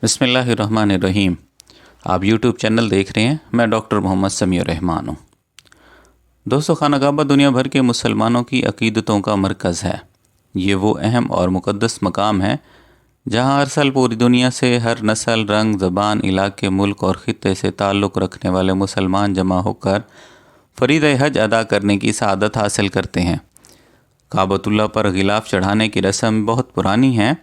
بسم اللہ الرحمن الرحیم۔ آپ یوٹیوب چینل دیکھ رہے ہیں، میں ڈاکٹر محمد سمیع الرحمان ہوں۔ دوستو، خانہ کعبہ دنیا بھر کے مسلمانوں کی عقیدتوں کا مرکز ہے۔ یہ وہ اہم اور مقدس مقام ہے جہاں ہر سال پوری دنیا سے ہر نسل، رنگ، زبان، علاقے، ملک اور خطے سے تعلق رکھنے والے مسلمان جمع ہو کر فریضہ حج ادا کرنے کی سعادت حاصل کرتے ہیں۔ کعبۃ اللہ پر غلاف چڑھانے کی رسم بہت پرانی ہے۔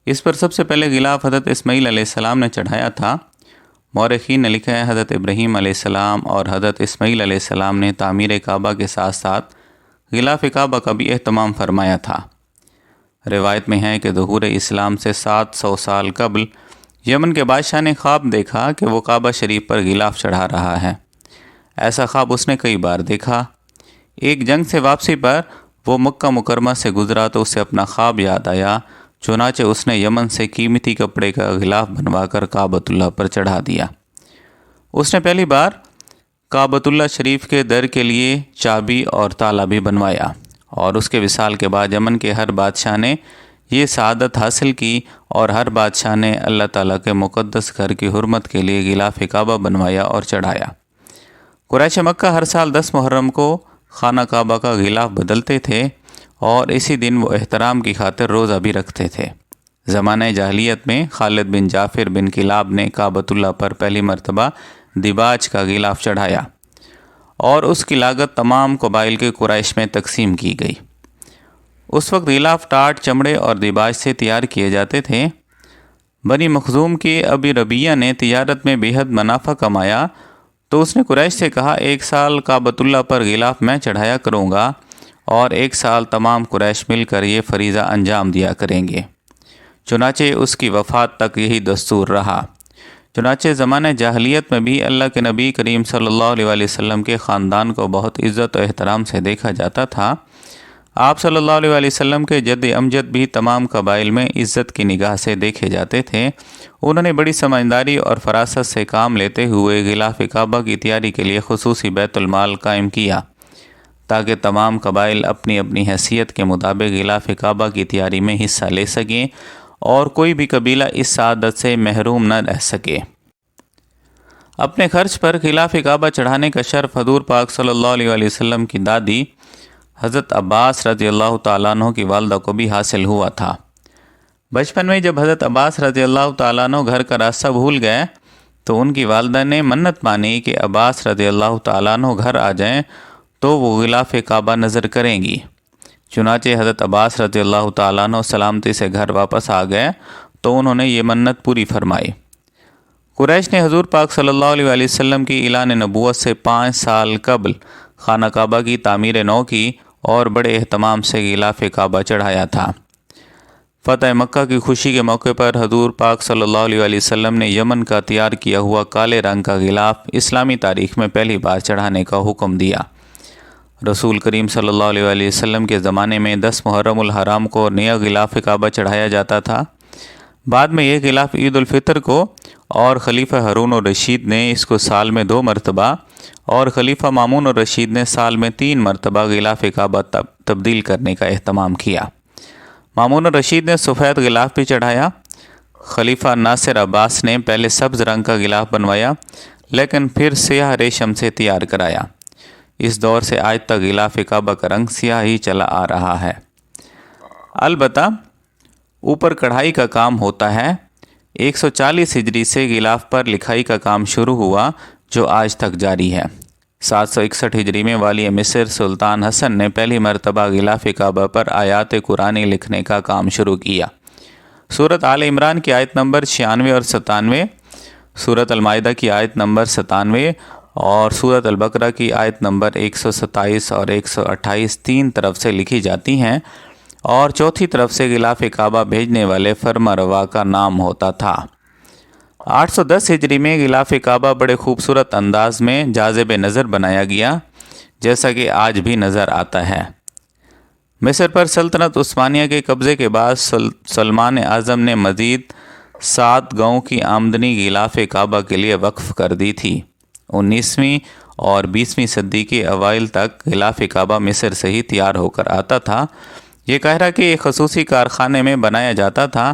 اس پر سب سے پہلے غلاف حضرت اسماعیل علیہ السلام نے چڑھایا تھا۔ مورخین نے لکھا ہے حضرت ابراہیم علیہ السلام اور حضرت اسماعیل علیہ السلام نے تعمیر کعبہ کے ساتھ ساتھ غلاف کعبہ کا بھی اہتمام فرمایا تھا۔ روایت میں ہے کہ ظہور اسلام سے 700 سال قبل یمن کے بادشاہ نے خواب دیکھا کہ وہ کعبہ شریف پر غلاف چڑھا رہا ہے۔ ایسا خواب اس نے کئی بار دیکھا۔ ایک جنگ سے واپسی پر وہ مکہ مکرمہ سے گزرا تو اسے اپنا خواب یاد آیا، چنانچہ اس نے یمن سے قیمتی کپڑے کا غلاف بنوا کر کعبۃ اللہ پر چڑھا دیا۔ اس نے پہلی بار کعبۃ اللہ شریف کے در کے لیے چابی اور تالا بھی بنوایا، اور اس کے وصال کے بعد یمن کے ہر بادشاہ نے یہ سعادت حاصل کی اور ہر بادشاہ نے اللہ تعالیٰ کے مقدس گھر کی حرمت کے لیے غلاف کعبہ بنوایا اور چڑھایا۔ قریش مکہ ہر سال 10 محرم کو خانہ کعبہ کا غلاف بدلتے تھے اور اسی دن وہ احترام کی خاطر روزہ بھی رکھتے تھے۔ زمانہ جاہلیت میں خالد بن جعفر بن کلاب نے کعبۃ اللہ پر پہلی مرتبہ دیباج کا غلاف چڑھایا اور اس کی لاگت تمام قبائل کے قریش میں تقسیم کی گئی۔ اس وقت غلاف ٹاٹ، چمڑے اور دیباج سے تیار کیے جاتے تھے۔ بنی مخزوم کے ابی ربیعہ نے تجارت میں بے حد منافع کمایا تو اس نے قریش سے کہا، 1 سال کعبۃ اللہ پر غلاف میں چڑھایا کروں گا اور 1 سال تمام قریش مل کر یہ فریضہ انجام دیا کریں گے۔ چنانچہ اس کی وفات تک یہی دستور رہا۔ چنانچہ زمانہ جاہلیت میں بھی اللہ کے نبی کریم صلی اللہ علیہ وسلم کے خاندان کو بہت عزت و احترام سے دیکھا جاتا تھا۔ آپ صلی اللہ علیہ وسلم کے جد امجد بھی تمام قبائل میں عزت کی نگاہ سے دیکھے جاتے تھے۔ انہوں نے بڑی سمجھداری اور فراست سے کام لیتے ہوئے غلاف کعبہ کی تیاری کے لیے خصوصی بیت المال قائم کیا تاکہ تمام قبائل اپنی اپنی حیثیت کے مطابق غلاف کعبہ کی تیاری میں حصہ لے سکیں اور کوئی بھی قبیلہ اس سعادت سے محروم نہ رہ سکے۔ اپنے خرچ پر غلاف کعبہ چڑھانے کا شرف حضور پاک صلی اللہ علیہ وسلم کی دادی حضرت عباس رضی اللہ تعالیٰ عنہ کی والدہ کو بھی حاصل ہوا تھا۔ بچپن میں جب حضرت عباس رضی اللہ تعالیٰ عنہ گھر کا راستہ بھول گئے تو ان کی والدہ نے منت مانی کہ عباس رضی اللہ تعالیٰ عنہ گھر آ جائیں تو وہ غلاف کعبہ نظر کریں گی۔ چنانچہ حضرت عباس رضی اللہ تعالیٰ عنہ سلامتی سے گھر واپس آ گئے تو انہوں نے یہ منت پوری فرمائی۔ قریش نے حضور پاک صلی اللہ علیہ وسلم کی اعلان نبوت سے 5 سال قبل خانہ کعبہ کی تعمیر نو کی اور بڑے اہتمام سے غلاف کعبہ چڑھایا تھا۔ فتح مکہ کی خوشی کے موقع پر حضور پاک صلی اللہ علیہ وسلم نے یمن کا تیار کیا ہوا کالے رنگ کا غلاف اسلامی تاریخ میں پہلی بار چڑھانے کا حکم دیا۔ رسول کریم صلی اللہ علیہ وسلم کے زمانے میں 10 محرم الحرام کو نیا غلاف کعبہ چڑھایا جاتا تھا۔ بعد میں یہ غلاف عید الفطر کو اور خلیفہ ہارون الرشید نے اس کو سال میں 2 مرتبہ اور خلیفہ مامون الرشید نے سال میں 3 مرتبہ غلاف کعبہ تبدیل کرنے کا اہتمام کیا۔ مامون الرشید نے سفید غلاف بھی چڑھایا۔ خلیفہ ناصر عباس نے پہلے سبز رنگ کا غلاف بنوایا لیکن پھر سیاہ ریشم سے تیار کرایا۔ اس دور سے آج تک غلاف کعبہ کا رنگ سیاہ ہی چلا آ رہا ہے۔ البتہ اوپر کڑھائی کا کام ہوتا ہے۔ 140 ہجری سے غلاف پر لکھائی کا کام شروع ہوا جو آج تک جاری ہے۔ 761 ہجری میں والی مصر سلطان حسن نے پہلی مرتبہ غلاف کعبہ پر آیات قرآنی لکھنے کا کام شروع کیا۔ سورۃ آل عمران کی آیت نمبر 96 اور 97، سورۃ المائدہ کی آیت نمبر 97 اور سورۃ البقرہ کی آیت نمبر 127 اور 128 3 طرف سے لکھی جاتی ہیں اور چوتھی طرف سے غلاف کعبہ بھیجنے والے فرما روا کا نام ہوتا تھا۔ 810 ہجری میں غلاف کعبہ بڑے خوبصورت انداز میں جاذب نظر بنایا گیا جیسا کہ آج بھی نظر آتا ہے۔ مصر پر سلطنت عثمانیہ کے قبضے کے بعد سلمان اعظم نے مزید 7 گاؤں کی آمدنی غلاف کعبہ کے لیے وقف کر دی تھی۔ 19ویں اور 20ویں صدی کے اوائل تک غلاف کعبہ مصر سے ہی تیار ہو کر آتا تھا۔ یہ قاہرہ کے ایک خصوصی کارخانے میں بنایا جاتا تھا